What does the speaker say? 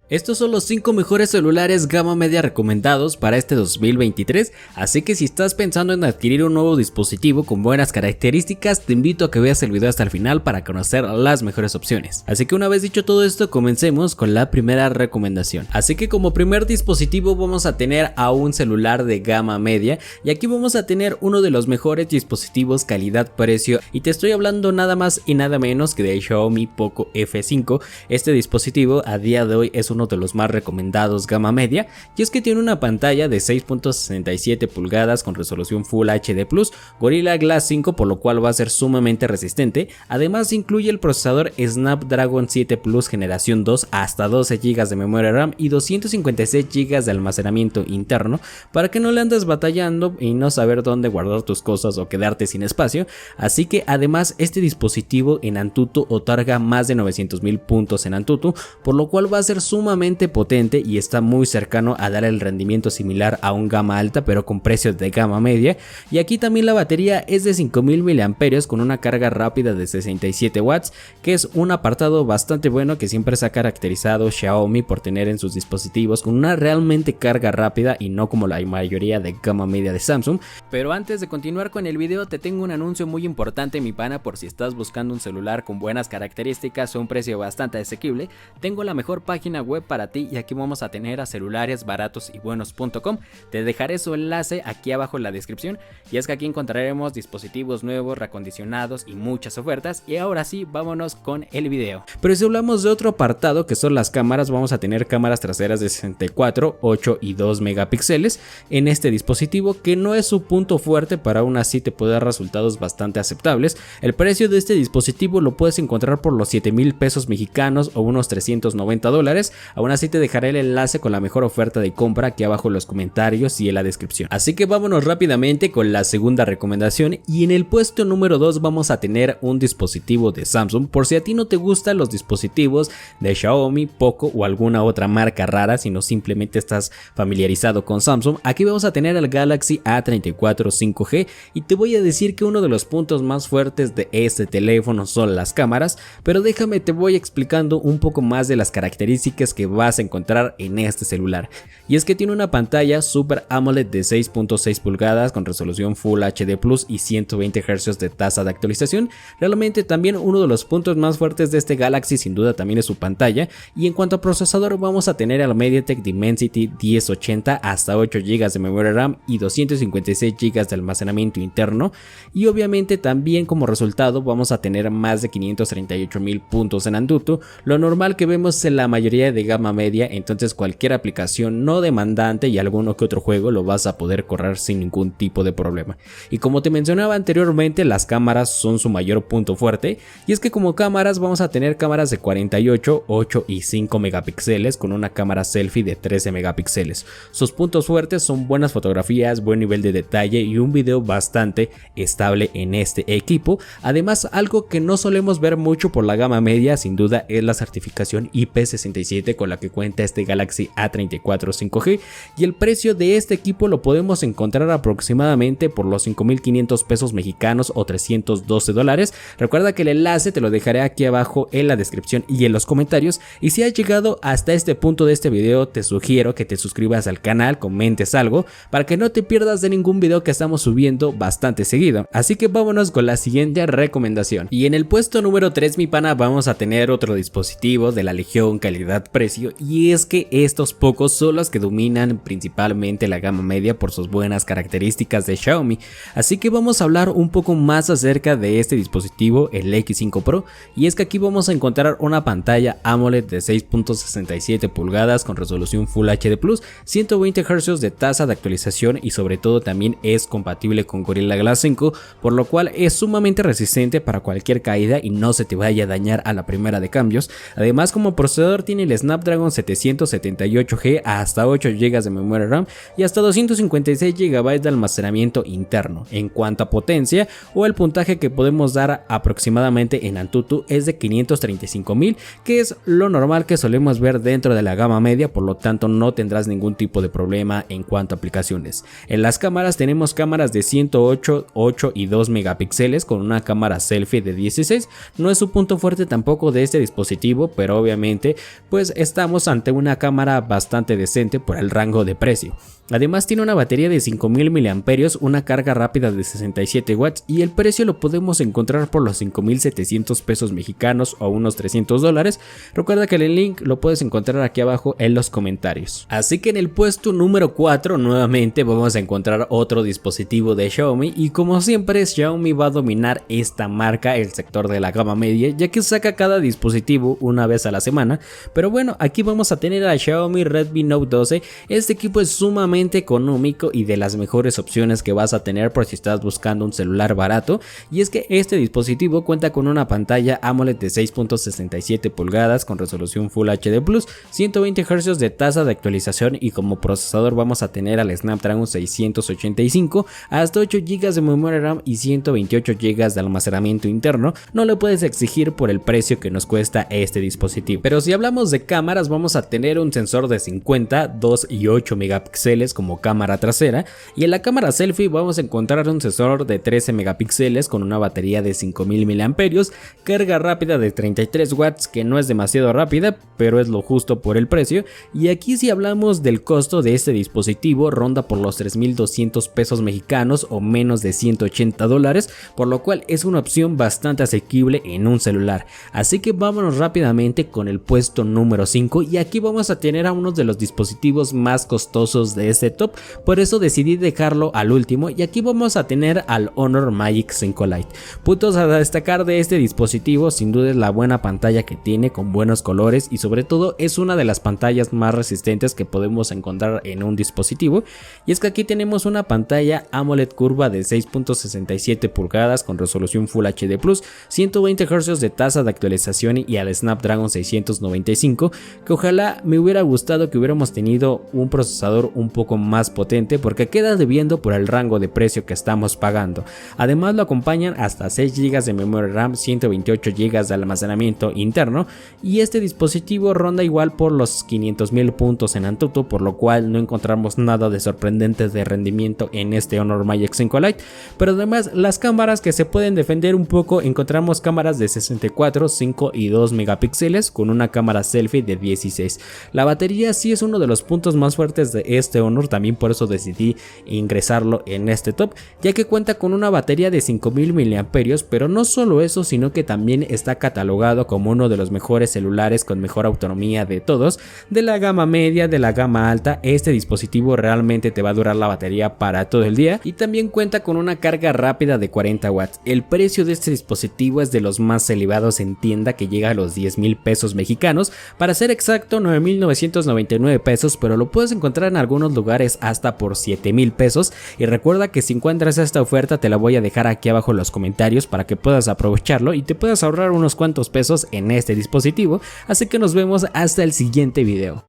Estos son los 5 mejores celulares gama media recomendados para este 2023, así que si estás pensando en adquirir un nuevo dispositivo con buenas características, te invito a que veas el video hasta el final para conocer las mejores opciones. Así que una vez dicho todo esto, comencemos con la primera recomendación. Así que como primer dispositivo vamos a tener a un celular de gama media, y aquí vamos a tener uno de los mejores dispositivos calidad-precio, y te estoy hablando nada más y nada menos que de Xiaomi Poco F5. Este dispositivo a día de hoy es uno de los más recomendados gama media, y es que tiene una pantalla de 6.67 pulgadas con resolución Full HD+, Gorilla Glass 5, por lo cual va a ser sumamente resistente. Además incluye el procesador Snapdragon 7 Plus generación 2, hasta 12 GB de memoria RAM y 256 GB de almacenamiento interno, para que no le andes batallando y no saber dónde guardar tus cosas o quedarte sin espacio. Así que además este dispositivo en Antutu otorga más de 900,000 puntos en Antutu, por lo cual va a ser sumamente potente y está muy cercano a dar el rendimiento similar a un gama alta pero con precios de gama media. Y aquí también la batería es de 5000 mAh con una carga rápida de 67 watts, que es un apartado bastante bueno que siempre se ha caracterizado Xiaomi por tener en sus dispositivos con una realmente carga rápida y no como la mayoría de gama media de Samsung. Pero antes de continuar con el video, te tengo un anuncio muy importante, mi pana. Por si estás buscando un celular con buenas características a un precio bastante asequible, tengo la mejor página web para ti, y aquí vamos a tener a celularesbaratosybuenos.com. Te dejaré su enlace aquí abajo en la descripción, y es que aquí encontraremos dispositivos nuevos, reacondicionados y muchas ofertas. Y ahora sí, vámonos con el video. Pero si hablamos de otro apartado que son las cámaras, vamos a tener cámaras traseras de 64, 8 y 2 megapíxeles en este dispositivo, que no es su punto fuerte, pero aún así te puede dar resultados bastante aceptables. El precio de este dispositivo lo puedes encontrar por los 7,000 pesos mexicanos o unos $390. Aún así te dejaré el enlace con la mejor oferta de compra aquí abajo en los comentarios y en la descripción. Así que vámonos rápidamente con la segunda recomendación, y en el puesto número 2 vamos a tener un dispositivo de Samsung. Por si a ti no te gustan los dispositivos de Xiaomi, Poco o alguna otra marca rara, sino simplemente estás familiarizado con Samsung, aquí vamos a tener el Galaxy A34 5G, y te voy a decir que uno de los puntos más fuertes de este teléfono son las cámaras, pero déjame te voy explicando un poco más de las características que vas a encontrar en este celular. Y es que tiene una pantalla Super AMOLED de 6.6 pulgadas con resolución Full HD Plus y 120 Hz de tasa de actualización. Realmente también uno de los puntos más fuertes de este Galaxy sin duda también es su pantalla. Y en cuanto a procesador, vamos a tener al MediaTek Dimensity 1080, hasta 8 GB de memoria RAM y 256 GB de almacenamiento interno. Y obviamente también como resultado vamos a tener más de 538,000 puntos en Antutu, lo normal que vemos en la mayoría de gama media. Entonces cualquier aplicación no demandante y alguno que otro juego lo vas a poder correr sin ningún tipo de problema. Y como te mencionaba anteriormente, las cámaras son su mayor punto fuerte, y es que como cámaras vamos a tener cámaras de 48, 8 y 5 megapíxeles con una cámara selfie de 13 megapíxeles. Sus puntos fuertes son buenas fotografías, buen nivel de detalle y un video bastante estable en este equipo. Además, algo que no solemos ver mucho por la gama media sin duda es la certificación IP67 con la que cuenta este Galaxy A34 5G, y el precio de este equipo lo podemos encontrar aproximadamente por los 5,500 pesos mexicanos o $312. Recuerda que el enlace te lo dejaré aquí abajo en la descripción y en los comentarios. Y si has llegado hasta este punto de este video, te sugiero que te suscribas al canal, comentes algo para que no te pierdas de ningún video que estamos subiendo bastante seguido. Así que vámonos con la siguiente recomendación. Y en el puesto número 3, mi pana, vamos a tener otro dispositivo de la legión calidad-precio, y es que estos pocos son los que dominan principalmente la gama media por sus buenas características de Xiaomi. Así que vamos a hablar un poco más acerca de este dispositivo, el X5 Pro, y es que aquí vamos a encontrar una pantalla AMOLED de 6.67 pulgadas con resolución Full HD Plus, 120 Hz de tasa de actualización, y sobre todo también es compatible con Gorilla Glass 5, por lo cual es sumamente resistente para cualquier caída y no se te vaya a dañar a la primera de cambios. Además, como procesador tiene el Snapdragon 778G, hasta 8 GB de memoria RAM y hasta 256 GB de almacenamiento interno. En cuanto a potencia o el puntaje que podemos dar aproximadamente en Antutu es de 535,000, que es lo normal que solemos ver dentro de la gama media, por lo tanto no tendrás ningún tipo de problema en cuanto a aplicaciones. En las cámaras tenemos cámaras de 108, 8 y 2 megapíxeles con una cámara selfie de 16. No es su punto fuerte tampoco de este dispositivo, pero obviamente pues estamos ante una cámara bastante decente por el rango de precio. Además tiene una batería de 5000 mAh, una carga rápida de 67 watts y el precio lo podemos encontrar por los 5700 pesos mexicanos o unos $300. Recuerda que el link lo puedes encontrar aquí abajo en los comentarios. Así que en el puesto número 4 nuevamente vamos a encontrar otro dispositivo de Xiaomi y como siempre Xiaomi va a dominar esta marca, el sector de la gama media, ya que saca cada dispositivo una vez a la semana. Pero bueno, aquí vamos a tener a Xiaomi Redmi Note 12. Este equipo es sumamente económico y de las mejores opciones que vas a tener por si estás buscando un celular barato, y es que este dispositivo cuenta con una pantalla AMOLED de 6.67 pulgadas con resolución Full HD+, 120 Hz de tasa de actualización y como procesador vamos a tener al Snapdragon 685, hasta 8 GB de memoria RAM y 128 GB de almacenamiento interno. No le puedes exigir por el precio que nos cuesta este dispositivo. Pero si hablamos de cámaras, vamos a tener un sensor de 50, 2 y 8 megapíxeles como cámara trasera, y en la cámara selfie vamos a encontrar un sensor de 13 megapíxeles con una batería de 5000 mAh, carga rápida de 33 watts que no es demasiado rápida pero es lo justo por el precio. Y aquí si hablamos del costo de este dispositivo ronda por los 3200 pesos mexicanos o menos de $180, por lo cual es una opción bastante asequible en un celular. Así que vámonos rápidamente con el puesto número 5 y aquí vamos a tener a uno de los dispositivos más costosos de este top, por eso decidí dejarlo al último y aquí vamos a tener al Honor Magic 5 Lite. Puntos a destacar de este dispositivo sin duda es la buena pantalla que tiene con buenos colores y sobre todo es una de las pantallas más resistentes que podemos encontrar en un dispositivo, y es que aquí tenemos una pantalla AMOLED curva de 6.67 pulgadas con resolución Full HD+, 120 Hz de tasa de actualización y al Snapdragon 695, que ojalá me hubiera gustado que hubiéramos tenido un procesador un poco más potente porque queda debiendo por el rango de precio que estamos pagando. Además lo acompañan hasta 6 GB de memoria RAM, 128 GB de almacenamiento interno y este dispositivo ronda igual por los 500,000 puntos en Antutu, por lo cual no encontramos nada de sorprendente de rendimiento en este Honor Magic 5 Lite. Pero además las cámaras que se pueden defender un poco, encontramos cámaras de 64, 5 y 2 megapíxeles con una cámara selfie de 16. La batería sí es uno de los puntos más fuertes de este Honor, también por eso decidí ingresarlo en este top, ya que cuenta con una batería de 5000 mAh, pero no solo eso, sino que también está catalogado como uno de los mejores celulares con mejor autonomía de todos, de la gama media, de la gama alta. Este dispositivo realmente te va a durar la batería para todo el día y también cuenta con una carga rápida de 40 watts. El precio de este dispositivo es de los más elevados en tienda, que llega a los 10,000 pesos mexicanos, para ser exacto 9,999 pesos, pero lo puedes encontrar en algunos lugares hasta por 7,000 pesos. Y recuerda que si encuentras esta oferta te la voy a dejar aquí abajo en los comentarios para que puedas aprovecharlo y te puedas ahorrar unos cuantos pesos en este dispositivo. Así que nos vemos hasta el siguiente video.